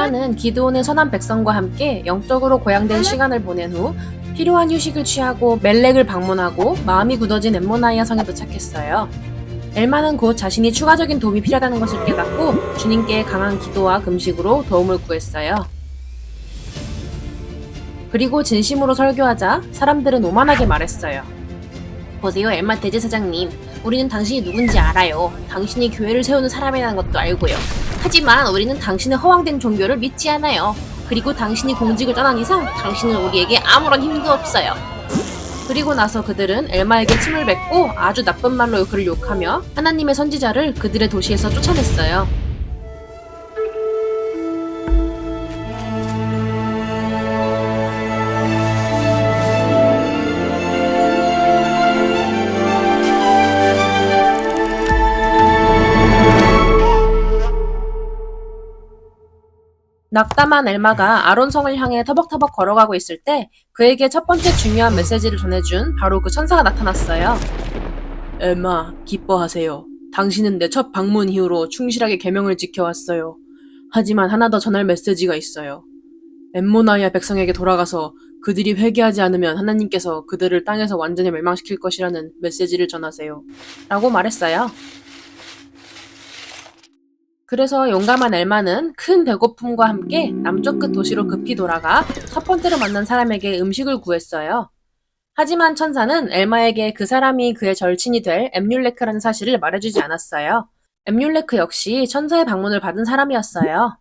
엘마는 기드온의 선한 백성과 함께 영적으로 고양된 시간을 보낸 후 필요한 휴식을 취하고 멜렉을 방문하고 마음이 굳어진 엠모나이아 성에 도착했어요. 엘마는 곧 자신이 추가적인 도움이 필요하다는 것을 깨닫고 주님께 강한 기도와 금식으로 도움을 구했어요. 그리고 진심으로 설교하자 사람들은 오만하게 말했어요. 보세요, 엘마 대제사장님. 우리는 당신이 누군지 알아요. 당신이 교회를 세우는 사람이라는 것도 알고요. 하지만 우리는 당신의 허황된 종교를 믿지 않아요. 그리고 당신이 공직을 떠난 이상 당신은 우리에게 아무런 힘도 없어요. 그리고 나서 그들은 엘마에게 침을 뱉고 아주 나쁜 말로 그를 욕하며 하나님의 선지자를 그들의 도시에서 쫓아냈어요. 낙담한 엘마가 아론성을 향해 터벅터벅 걸어가고 있을 때 그에게 첫 번째 중요한 메시지를 전해준 바로 그 천사가 나타났어요. 엘마, 기뻐하세요. 당신은 내 첫 방문 이후로 충실하게 계명을 지켜왔어요. 하지만 하나 더 전할 메시지가 있어요. 엠모나이아 백성에게 돌아가서 그들이 회개하지 않으면 하나님께서 그들을 땅에서 완전히 멸망시킬 것이라는 메시지를 전하세요. 라고 말했어요. 그래서 용감한 엘마는 큰 배고픔과 함께 남쪽 끝 도시로 급히 돌아가 첫 번째로 만난 사람에게 음식을 구했어요. 하지만 천사는 엘마에게 그 사람이 그의 절친이 될 엠뮬레크라는 사실을 말해주지 않았어요. 엠뮬레크 역시 천사의 방문을 받은 사람이었어요.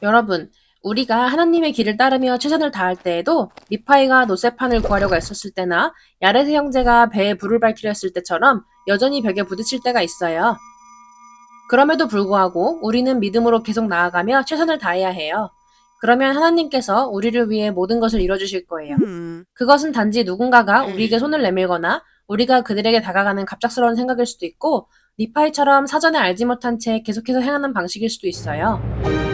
여러분, 우리가 하나님의 길을 따르며 최선을 다할 때에도 리파이가 노세판을 구하려고 애썼을 때나 야레세 형제가 배에 불을 밝히려 했을 때처럼 여전히 벽에 부딪힐 때가 있어요. 그럼에도 불구하고 우리는 믿음으로 계속 나아가며 최선을 다해야 해요. 그러면 하나님께서 우리를 위해 모든 것을 이뤄주실 거예요. 그것은 단지 누군가가 우리에게 손을 내밀거나 우리가 그들에게 다가가는 갑작스러운 생각일 수도 있고 리파이처럼 사전에 알지 못한 채 계속해서 행하는 방식일 수도 있어요.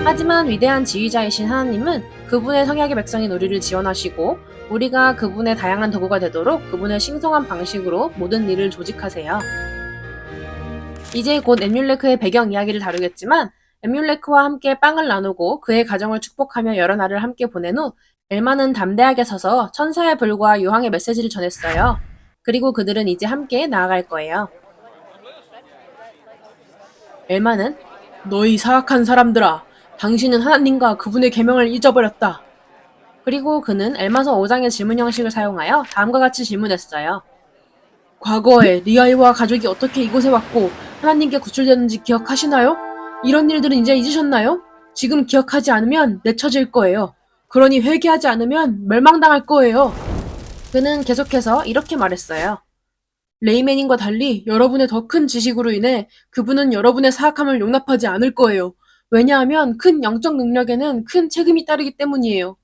하지만 위대한 지휘자이신 하나님은 그분의 성약의 백성인 우리를 지원하시고 우리가 그분의 다양한 도구가 되도록 그분의 신성한 방식으로 모든 일을 조직하세요. 이제 곧 엠뮬레크의 배경 이야기를 다루겠지만 엠뮬레크와 함께 빵을 나누고 그의 가정을 축복하며 여러 날을 함께 보낸 후 엘마는 담대하게 서서 천사의 불과 요항의 메시지를 전했어요. 그리고 그들은 이제 함께 나아갈 거예요. 엘마는 너희 사악한 사람들아, 당신은 하나님과 그분의 계명을 잊어버렸다. 그리고 그는 엘마서 5장의 질문 형식을 사용하여 다음과 같이 질문했어요. 과거에 리아이와 가족이 어떻게 이곳에 왔고 하나님께 구출되는지 기억하시나요? 이런 일들은 이제 잊으셨나요? 지금 기억하지 않으면 내쳐질 거예요. 그러니 회개하지 않으면 멸망당할 거예요. 그는 계속해서 이렇게 말했어요. 레이맨인과 달리 여러분의 더 큰 지식으로 인해 그분은 여러분의 사악함을 용납하지 않을 거예요. 왜냐하면 큰 영적 능력에는 큰 책임이 따르기 때문이에요.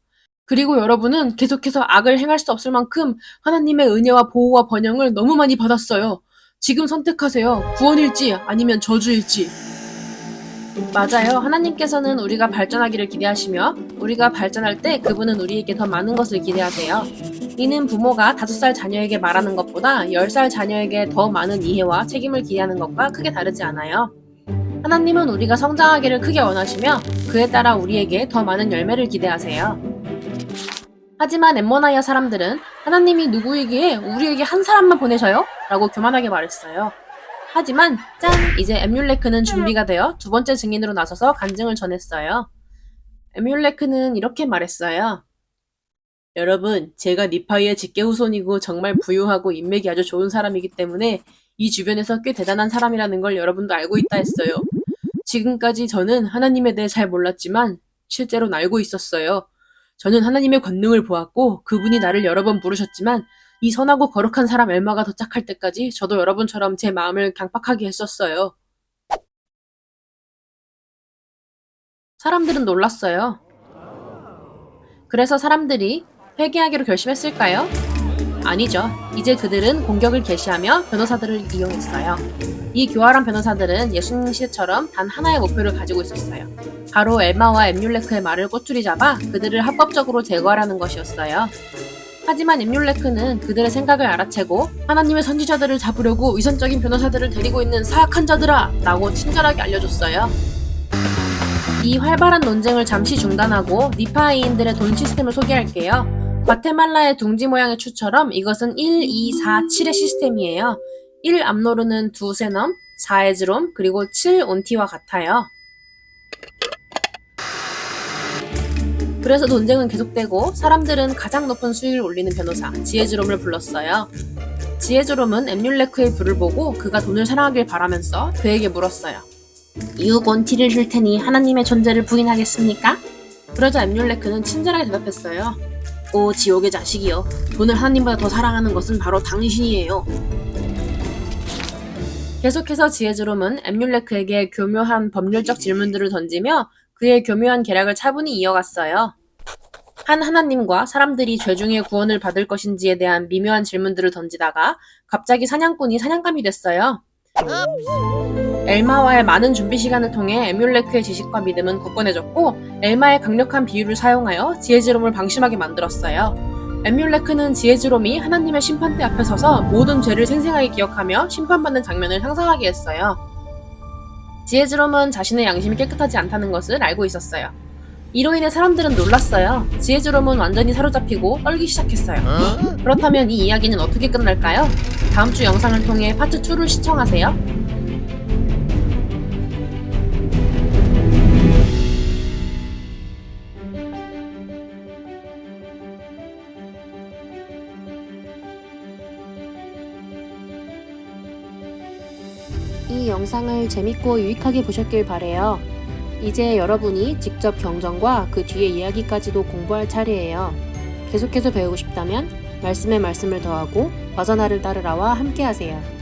그리고 여러분은 계속해서 악을 행할 수 없을 만큼 하나님의 은혜와 보호와 번영을 너무 많이 받았어요. 지금 선택하세요. 구원일지 아니면 저주일지. 맞아요. 하나님께서는 우리가 발전하기를 기대하시며 우리가 발전할 때 그분은 우리에게 더 많은 것을 기대하세요. 이는 부모가 5살 자녀에게 말하는 것보다 10살 자녀에게 더 많은 이해와 책임을 기대하는 것과 크게 다르지 않아요. 하나님은 우리가 성장하기를 크게 원하시며 그에 따라 우리에게 더 많은 열매를 기대하세요. 하지만 엠모나이아 사람들은 하나님이 누구이기에 우리에게 한 사람만 보내셔요? 라고 교만하게 말했어요. 하지만 짠! 이제 엠뮬레크는 준비가 되어 두 번째 증인으로 나서서 간증을 전했어요. 엠뮬레크는 이렇게 말했어요. 여러분, 제가 니파이의 직계 후손이고 정말 부유하고 인맥이 아주 좋은 사람이기 때문에 이 주변에서 꽤 대단한 사람이라는 걸 여러분도 알고 있다 했어요. 지금까지 저는 하나님에 대해 잘 몰랐지만 실제로는 알고 있었어요. 저는 하나님의 권능을 보았고 그분이 나를 여러 번 부르셨지만 이 선하고 거룩한 사람 엘마가 도착할 때까지 저도 여러분처럼 제 마음을 강팍하게 했었어요. 사람들은 놀랐어요. 그래서 사람들이 회개하기로 결심했을까요? 아니죠. 이제 그들은 공격을 개시하며 변호사들을 이용했어요. 이 교활한 변호사들은 예수님 시대처럼 단 하나의 목표를 가지고 있었어요. 바로 엘마와 엠뮬레크의 말을 꼬투리 잡아 그들을 합법적으로 제거하라는 것이었어요. 하지만 엠뮬레크는 그들의 생각을 알아채고 하나님의 선지자들을 잡으려고 위선적인 변호사들을 데리고 있는 사악한 자들아! 라고 친절하게 알려줬어요. 이 활발한 논쟁을 잠시 중단하고 니파이인들의 돈 시스템을 소개할게요. 과테말라의 둥지 모양의 추처럼 이것은 1, 2, 4, 7의 시스템이에요. 1 암노르는 2 세넘, 4 에즈롬, 그리고 7 온티와 같아요. 그래서 논쟁은 계속되고 사람들은 가장 높은 수익을 올리는 변호사 지에즈롬을 불렀어요. 지에즈롬은 엠뮬레크의 불을 보고 그가 돈을 사랑하길 바라면서 그에게 물었어요. 6 온티를 줄 테니 하나님의 존재를 부인하겠습니까? 그러자 엠뮬레크는 친절하게 대답했어요. 오 지옥의 자식이여, 돈을 하나님보다 더 사랑하는 것은 바로 당신이에요. 계속해서 지에즈롬은 엠뮬레크에게 교묘한 법률적 질문들을 던지며 그의 교묘한 계략을 차분히 이어갔어요. 한 하나님과 사람들이 죄 중에 구원을 받을 것인지에 대한 미묘한 질문들을 던지다가 갑자기 사냥꾼이 사냥감이 됐어요. 엘마와의 많은 준비 시간을 통해 에뮬레크의 지식과 믿음은 굳건해졌고 엘마의 강력한 비유를 사용하여 지에즈롬을 방심하게 만들었어요. 에뮬레크는 지에즈롬이 하나님의 심판대 앞에 서서 모든 죄를 생생하게 기억하며 심판받는 장면을 상상하게 했어요. 지에즈롬은 자신의 양심이 깨끗하지 않다는 것을 알고 있었어요. 이로 인해 사람들은 놀랐어요. 지에즈롬은 완전히 사로잡히고 떨기 시작했어요. 그렇다면 이 이야기는 어떻게 끝날까요? 다음 주 영상을 통해 파트 2를 시청하세요. 이 영상을 재밌고 유익하게 보셨길 바래요. 이제 여러분이 직접 경전과 그 뒤의 이야기까지도 공부할 차례예요. 계속해서 배우고 싶다면 말씀에 말씀을 더하고 버저나를 따르라와 함께하세요.